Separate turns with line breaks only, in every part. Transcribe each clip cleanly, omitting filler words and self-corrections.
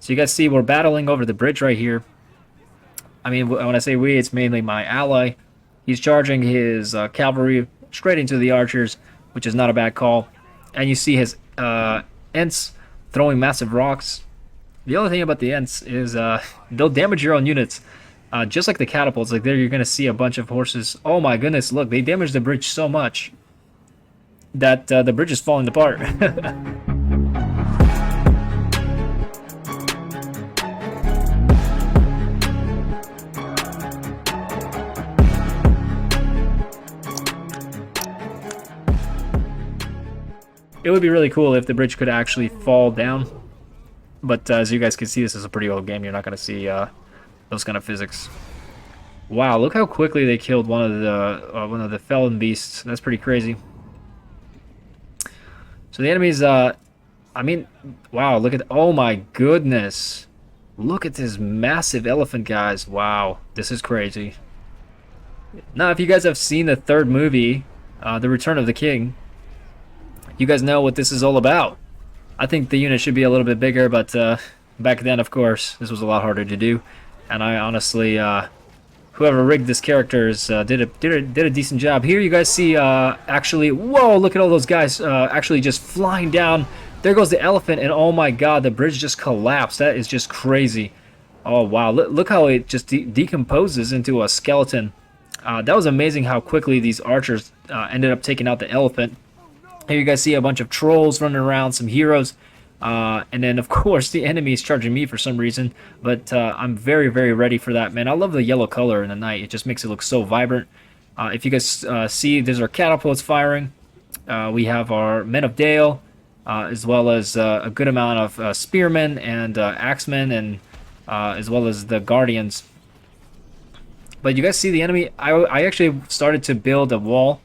So you guys see we're battling over the bridge right here. I mean, when I say we, it's mainly my ally. He's charging his cavalry straight into the archers, which is not a bad call. And you see his Ents throwing massive rocks. The other thing about the Ents is they'll damage your own units. Just like the catapults, like there you're going to see a bunch of horses. Oh my goodness, look, they damage the bridge so much that the bridge is falling apart. It would be really cool if the bridge could actually fall down. But as you guys can see, this is a pretty old game. You're not going to see those kind of physics. Wow, look how quickly they killed one of the felon beasts. That's pretty crazy. So the enemies, I mean, wow, look at, oh my goodness. Look at this massive elephant, guys. Wow, this is crazy. Now, if you guys have seen the third movie, The Return of the King, you guys know what this is all about. I think the unit should be a little bit bigger, but back then, of course, this was a lot harder to do. And I honestly, whoever rigged this characters did a decent job. Here you guys see actually, whoa, look at all those guys actually just flying down. There goes the elephant, and oh my god, the bridge just collapsed. That is just crazy. Oh wow, look how it just decomposes into a skeleton. That was amazing how quickly these archers ended up taking out the elephant. Here you guys see a bunch of trolls running around, some heroes, and then of course the enemy is charging me for some reason, but I'm very, very ready for that, man. I love the yellow color in the night. It just makes it look so vibrant. If you guys see, there's our catapults firing. We have our Men of Dale, as well as a good amount of spearmen and axemen, and as well as the guardians. But you guys see the enemy, I actually started to build a wall.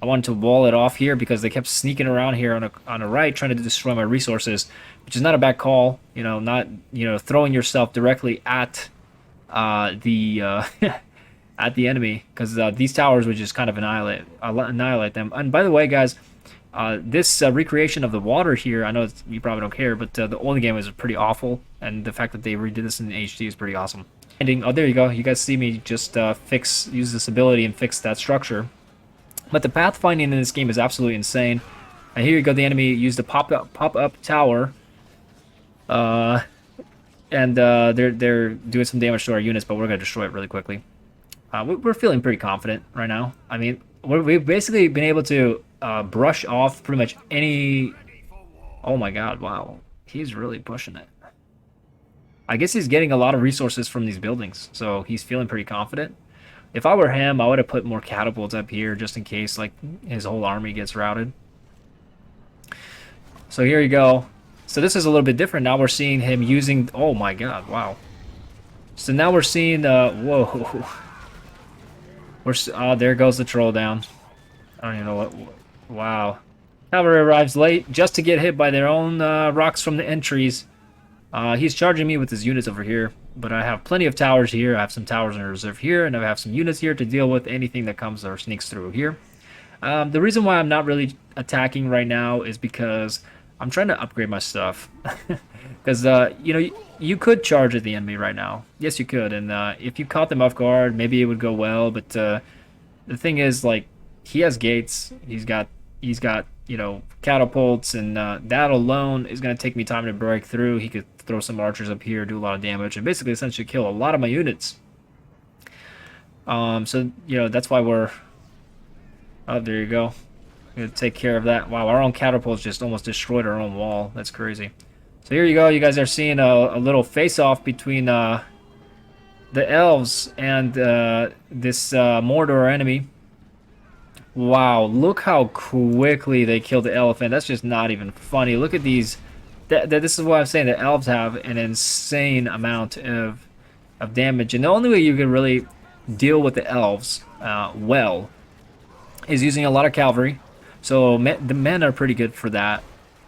I wanted to wall it off here because they kept sneaking around here on the right, trying to destroy my resources, which is not a bad call. You know, not throwing yourself directly at the at the enemy, because these towers would just kind of annihilate them. And by the way, guys, this recreation of the water here, I know you probably don't care, but the old game is pretty awful, and the fact that they redid this in HD is pretty awesome. Oh, there you go. You guys see me just use this ability and fix that structure. But the pathfinding in this game is absolutely insane. And here you go, the enemy used a pop-up tower. And they're doing some damage to our units, but we're going to destroy it really quickly. We're feeling pretty confident right now. I mean, we've basically been able to brush off pretty much any... Oh my god, wow. He's really pushing it. I guess he's getting a lot of resources from these buildings, so he's feeling pretty confident. If I were him, I would have put more catapults up here just in case, like, his whole army gets routed. So here you go. So this is a little bit different. Now we're seeing him using... Oh my god, wow. So now we're seeing... whoa. Oh, there goes the troll down. I don't even know what... Wow. Cavalry arrives late just to get hit by their own rocks from the entries. He's charging me with his units over here. But I have plenty of towers here. I have some towers in reserve here, and I have some units here to deal with anything that comes or sneaks through here. The reason why I'm not really attacking right now is because I'm trying to upgrade my stuff. Because, you could charge at the enemy right now. Yes, you could. And if you caught them off guard, maybe it would go well. But the thing is, like, he has gates. He's got catapults, and that alone is going to take me time to break through. He could throw some archers up here, do a lot of damage, and basically essentially kill a lot of my units. So, that's why we're... Oh, there you go. We're going to take care of that. Wow, our own catapults just almost destroyed our own wall. That's crazy. So here you go. You guys are seeing a little face-off between the elves and this Mordor enemy. Wow, look how quickly they killed the elephant. That's just not even funny. Look at these. This is what I'm saying. The elves have an insane amount of damage. And the only way you can really deal with the elves well is using a lot of cavalry. So the men are pretty good for that.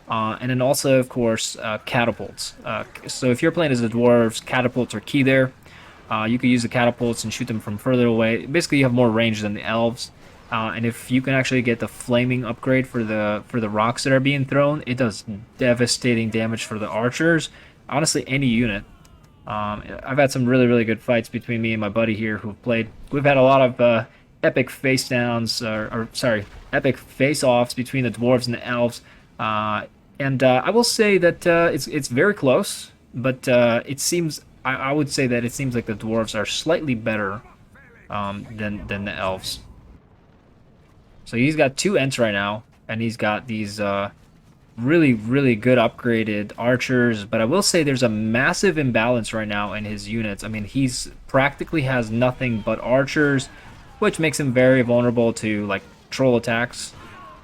And then also, of course, catapults. So if you're playing as the dwarves, catapults are key there. You can use the catapults and shoot them from further away. Basically, you have more range than the elves. And if you can actually get the flaming upgrade for the rocks that are being thrown, it does devastating damage for the archers. honestly, any unit. I've had some really, really good fights between me and my buddy here who've played. We've had a lot of epic face downs, or sorry, epic face-offs between the dwarves and the elves. And I will say that it's very close, but it seems I would say that it seems like the dwarves are slightly better than the elves. So he's got 2 Ents right now, and he's got these really, really good upgraded archers, but I will say there's a massive imbalance right now in his units. I mean, he's practically has nothing but archers, which makes him very vulnerable to like troll attacks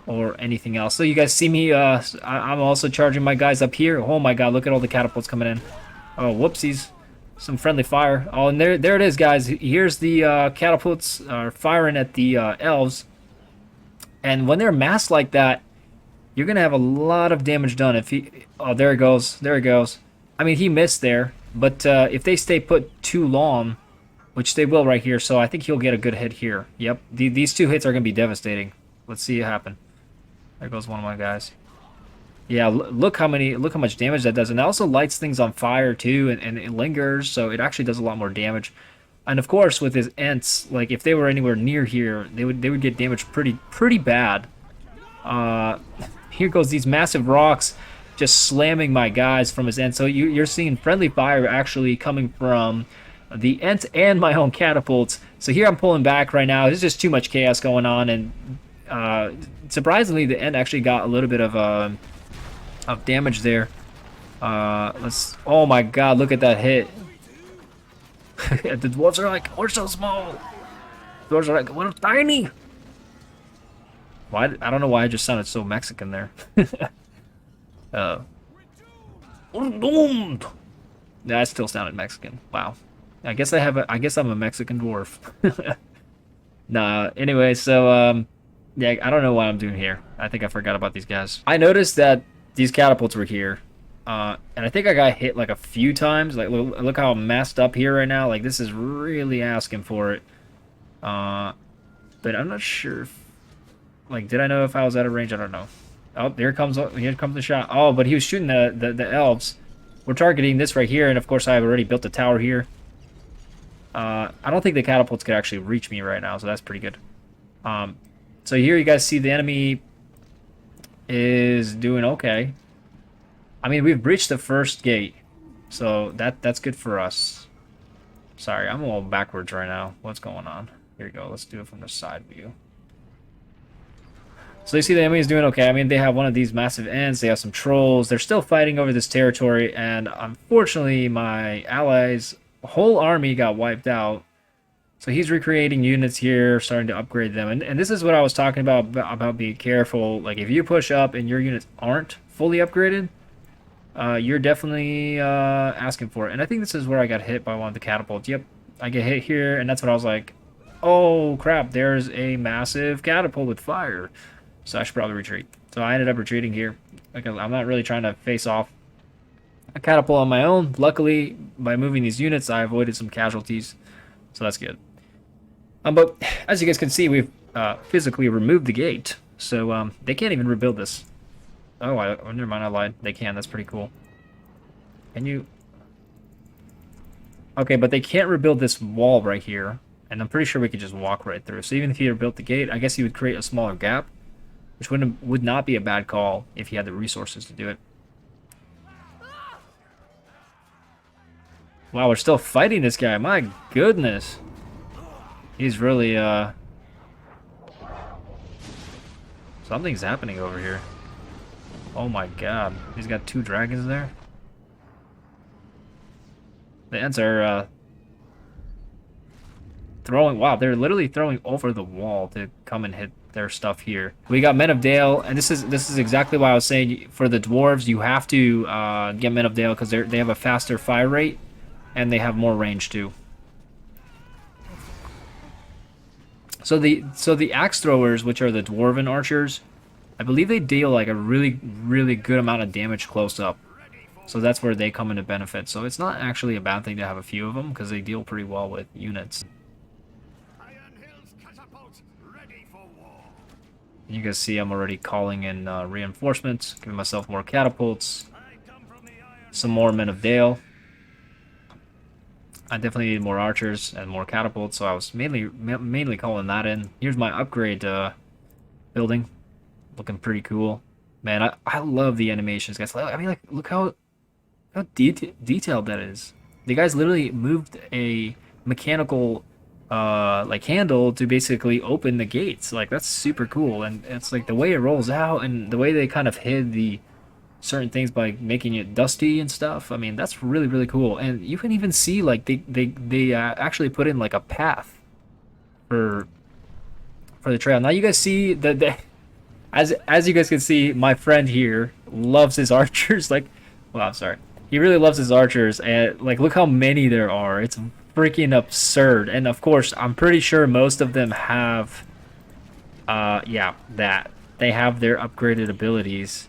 or anything else. So you guys see me, I'm also charging my guys up here. Oh my god, look at all the catapults coming in. Oh, whoopsies. Some friendly fire. Oh, and there it is, guys. Here's the catapults firing at the elves. And when they're massed like that, you're going to have a lot of damage done if he... Oh, there he goes. There he goes. I mean, he missed there. But if they stay put too long, which they will right here, so I think he'll get a good hit here. Yep. These 2 hits are going to be devastating. Let's see it happen. There goes one of my guys. Yeah, look how much damage that does. And it also lights things on fire, too, and it lingers, so it actually does a lot more damage. And, of course, with his Ents, like, if they were anywhere near here, they would get damaged pretty bad. Here goes these massive rocks just slamming my guys from his end. So you're seeing friendly fire actually coming from the Ent and my own catapults. So here I'm pulling back right now. There's just too much chaos going on, and surprisingly, the Ent actually got a little bit of damage there. Oh my god, look at that hit. The dwarves are like, we're so small. The dwarves are like, we're tiny. Why? I don't know why I just sounded so Mexican there. Doomed. Yeah, I still sounded Mexican. Wow. I guess I guess I'm a Mexican dwarf. Nah. Anyway, so yeah, I don't know what I'm doing here. I think I forgot about these guys. I noticed that these catapults were here, and I think I got hit like a few times. Like, look how I'm messed up here right now. Like, this is really asking for it. But I'm not sure if, like, did I know if I was out of range? I don't know. Oh, here comes the shot. Oh, but he was shooting the elves. We're targeting this right here, and of course I've already built a tower here. I don't think the catapults could actually reach me right now, so that's pretty good. So here you guys see the enemy is doing okay. I mean, we've breached the first gate, so that's good for us. Sorry, I'm a little backwards right now. What's going on? Here we go. Let's do it from the side view. So you see the enemy is doing okay. I mean, they have one of these massive Ents. They have some trolls. They're still fighting over this territory, and unfortunately, my allies' whole army got wiped out. So he's recreating units here, starting to upgrade them. And this is what I was talking about being careful. Like, if you push up and your units aren't fully upgraded, you're definitely asking for it. And I think this is where I got hit by one of the catapults. Yep, I get hit here, and that's what I was like, oh, crap, there's a massive catapult with fire. So I should probably retreat. So I ended up retreating here because I'm not really trying to face off a catapult on my own. Luckily, by moving these units, I avoided some casualties. So that's good. But as you guys can see, we've physically removed the gate. So they can't even rebuild this. Oh, never mind, I lied. They can. That's pretty cool. Can you... Okay, but they can't rebuild this wall right here. And I'm pretty sure we could just walk right through. So even if you rebuilt the gate, I guess you would create a smaller gap. Which would not be a bad call if you had the resources to do it. Wow, we're still fighting this guy. My goodness. He's really, something's happening over here. Oh my god. He's got 2 dragons there. The Ents are, throwing... Wow, they're literally throwing over the wall to come and hit their stuff here. We got Men of Dale, and this is exactly why I was saying for the dwarves you have to get Men of Dale because they have a faster fire rate and they have more range too. So the axe throwers, which are the dwarven archers, I believe they deal like a really good amount of damage close up. So that's where they come into benefit. So it's not actually a bad thing to have a few of them because they deal pretty well with units. You guys see I'm already calling in reinforcements, giving myself more catapults. some more Men of Dale. I definitely need more archers and more catapults, so I was mainly calling that in. Here's my upgrade building, looking pretty cool. Man, I love the animations, guys. I mean, like, look how detailed that is. The guys literally moved a mechanical like handle to basically open the gates. Like, that's super cool, and it's like the way it rolls out and the way they kind of hid the certain things by making it dusty and stuff. I mean, that's really cool. And you can even see like they actually put in like a path for the trail. Now you guys see the as you guys can see, my friend here loves his archers. Like, well, I'm sorry, he really loves his archers, and like, look how many there are. It's freaking absurd. And of course, I'm pretty sure most of them have, yeah, that they have their upgraded abilities.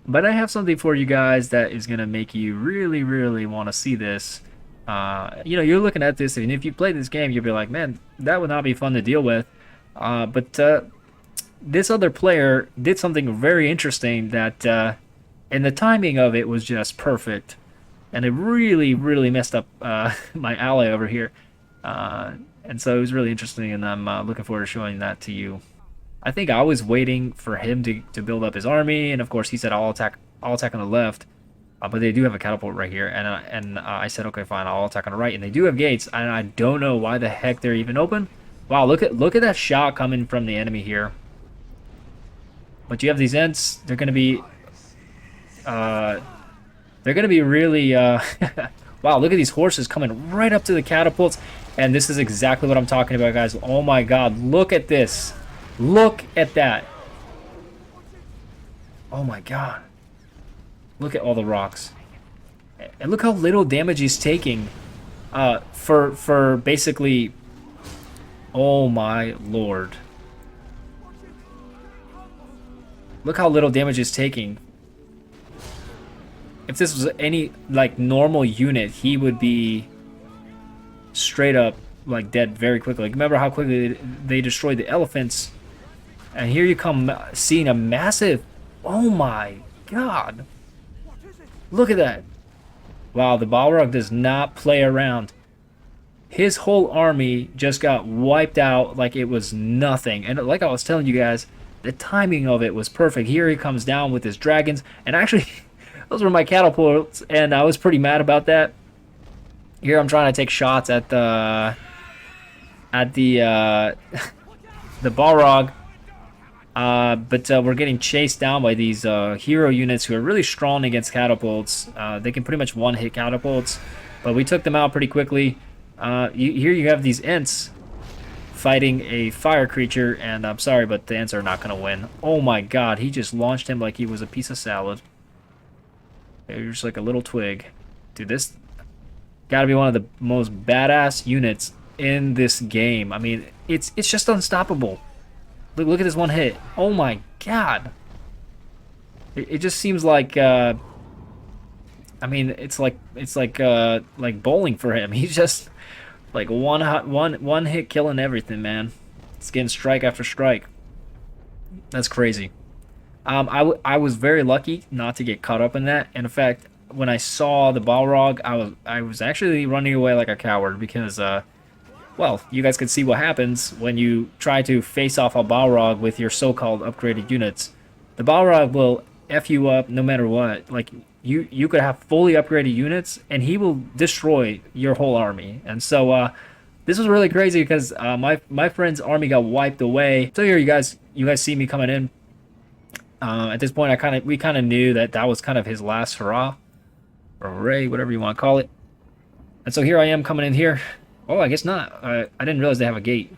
But I have something for you guys that is gonna make you really want to see this. You know, you're looking at this, and if you play this game, you'll be like, man, that would not be fun to deal with. But this other player did something very interesting that, and the timing of it was just perfect, and it really messed up my ally over here. And so it was really interesting, and I'm looking forward to showing that to you. I think I was waiting for him to build up his army, and of course he said I'll attack on the left. But they do have a catapult right here, and I said okay, fine, I'll attack on the right, and they do have gates, and I don't know why the heck they're even open. Wow, look at that shot coming from the enemy here. But you have these Ents, they're gonna be really wow, look at these horses coming right up to the catapults, and this is exactly what I'm talking about, guys. Oh my god, look at this. Look at that. Oh my god. Look at all the rocks. And look how little damage he's taking for basically... Oh my lord. Look how little damage he's taking. If this was any like normal unit, he would be straight up like dead very quickly. Like, remember how quickly they destroyed the elephants? And here you come seeing a massive... Oh my god. Look at that. Wow, the Balrog does not play around. His whole army just got wiped out like it was nothing. And like I was telling you guys, the timing of it was perfect. Here he comes down with his dragons. And actually, those were my catapults, and I was pretty mad about that. Here I'm trying to take shots at the the Balrog. But we're getting chased down by these hero units who are really strong against catapults. They can pretty much one-hit catapults, but we took them out pretty quickly. Here you have these Ents fighting a fire creature, and I'm sorry, but the Ents are not going to win. Oh my god, he just launched him like he was a piece of salad. They're just like a little twig. Dude, this got to be one of the most badass units in this game. I mean, it's just unstoppable. Look at this one hit. Oh my god. It just seems like I mean, it's like bowling for him. He's just like one hit killing everything, man. It's getting strike after strike. That's crazy. I was very lucky not to get caught up in that. And in fact, when I saw the Balrog, I was actually running away like a coward because well, you guys can see what happens when you try to face off a Balrog with your so-called upgraded units. The Balrog will F you up no matter what. Like, you could have fully upgraded units, and he will destroy your whole army. And so, this was really crazy because my friend's army got wiped away. So here you guys see me coming in. At this point, we kind of knew that was kind of his last hurrah, or hooray, whatever you want to call it. And so here I am coming in here. Oh, I guess not. I didn't realize they have a gate.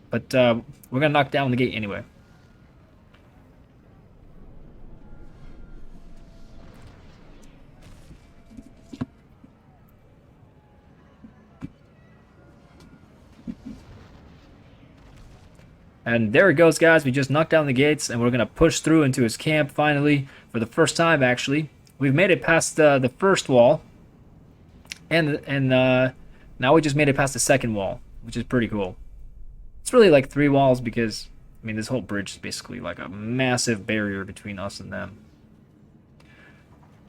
But we're going to knock down the gate anyway. And there it goes, guys. We just knocked down the gates, and we're going to push through into his camp finally. For the first time, actually. We've made it past the first wall. And now we just made it past the second wall, which is pretty cool. It's really like 3 walls because, I mean, this whole bridge is basically like a massive barrier between us and them.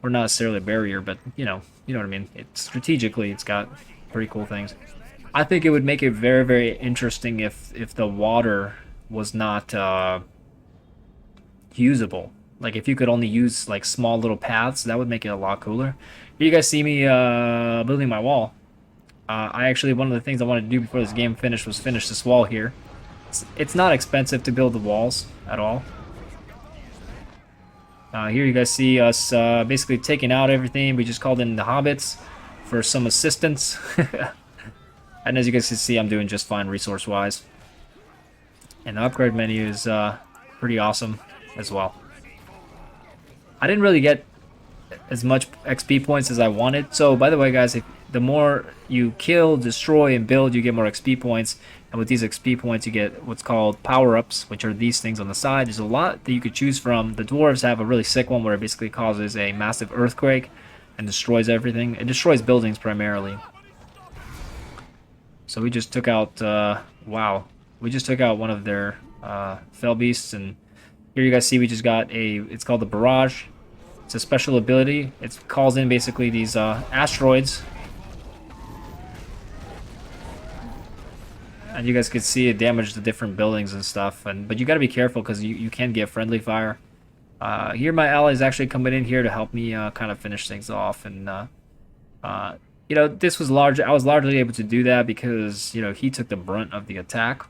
or not necessarily a barrier, but you know what I mean. Strategically, it's got pretty cool things. I think it would make it very, very interesting if the water was not usable. Like if you could only use like small little paths, that would make it a lot cooler. You guys see me building my wall. I actually, one of the things I wanted to do before this game finished was finish this wall here. It's not expensive to build the walls at all. Here you guys see us basically taking out everything. We just called in the hobbits for some assistance. And as you guys can see, I'm doing just fine resource-wise. And the upgrade menu is pretty awesome as well. I didn't really get as much XP points as I wanted. So, by the way, guys, the more you kill, destroy, and build, you get more XP points. And with these XP points, you get what's called power-ups, which are these things on the side. There's a lot that you could choose from. The dwarves have a really sick one where it basically causes a massive earthquake and destroys everything. It destroys buildings primarily. So we just took out, wow. We just took out one of their fell beasts. And here you guys see we just got it's called the barrage. It's a special ability. It calls in basically these asteroids. And you guys can see it damage the different buildings and stuff. But you got to be careful because you can get friendly fire. Here my ally is actually coming in here to help me kind of finish things off. And you know, this was large. I was largely able to do that because, you know, he took the brunt of the attack.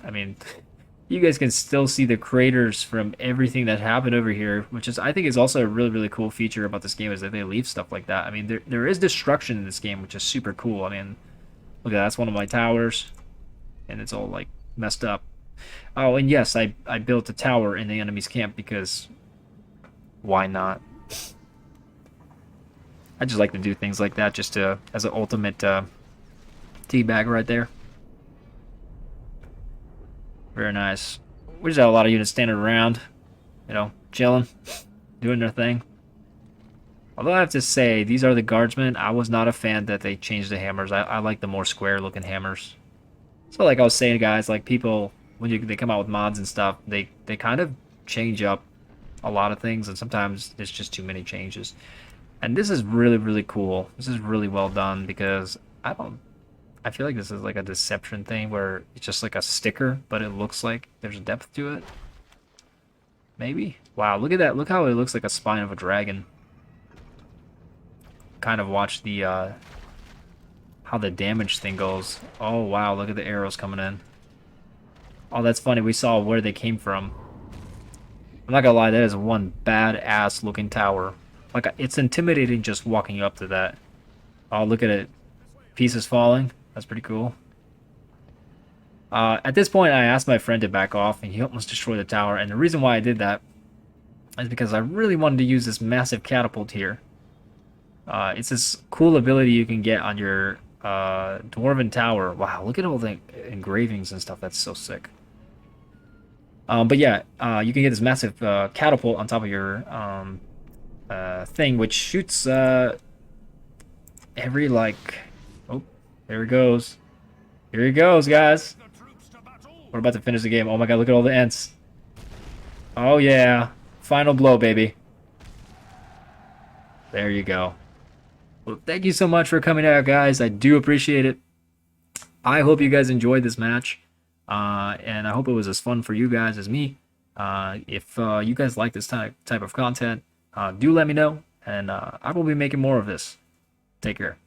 I mean, you guys can still see the craters from everything that happened over here, which is, I think, is also a really, really cool feature about this game is that they leave stuff like that. I mean, there is destruction in this game, which is super cool. I mean, look at that. That's one of my towers, and it's all, like, messed up. Oh, and yes, I built a tower in the enemy's camp because why not? I just like to do things like that just to, as an ultimate teabag right there. Very nice. We just have a lot of units standing around, you know, chilling, doing their thing. Although I have to say, these are the guardsmen. I was not a fan that they changed the hammers. I like the more square-looking hammers. So like I was saying, guys, like people, when they come out with mods and stuff, they kind of change up a lot of things, and sometimes there's just too many changes. And this is really, really cool. This is really well done because I feel like this is like a deception thing where it's just like a sticker, but it looks like there's depth to it. Maybe? Wow, look at that. Look how it looks like a spine of a dragon. Kind of watch the, how the damage thing goes. Oh, wow, look at the arrows coming in. Oh, that's funny. We saw where they came from. I'm not gonna lie, that is one badass looking tower. Like, it's intimidating just walking up to that. Oh, look at it. Pieces falling. That's pretty cool. At this point, I asked my friend to back off, and he almost destroyed the tower. And the reason why I did that is because I really wanted to use this massive catapult here. It's this cool ability you can get on your dwarven tower. Wow, look at all the engravings and stuff. That's so sick. But yeah, you can get this massive catapult on top of your thing, which shoots every, like... Oh, there it goes. Here he goes, guys. We're about to finish the game. Oh my god, look at all the ents. Oh yeah. Final blow, baby. There you go. Well, thank you so much for coming out, guys. I do appreciate it. I hope you guys enjoyed this match. And I hope it was as fun for you guys as me. If you guys like this type of content, do let me know. And I will be making more of this. Take care.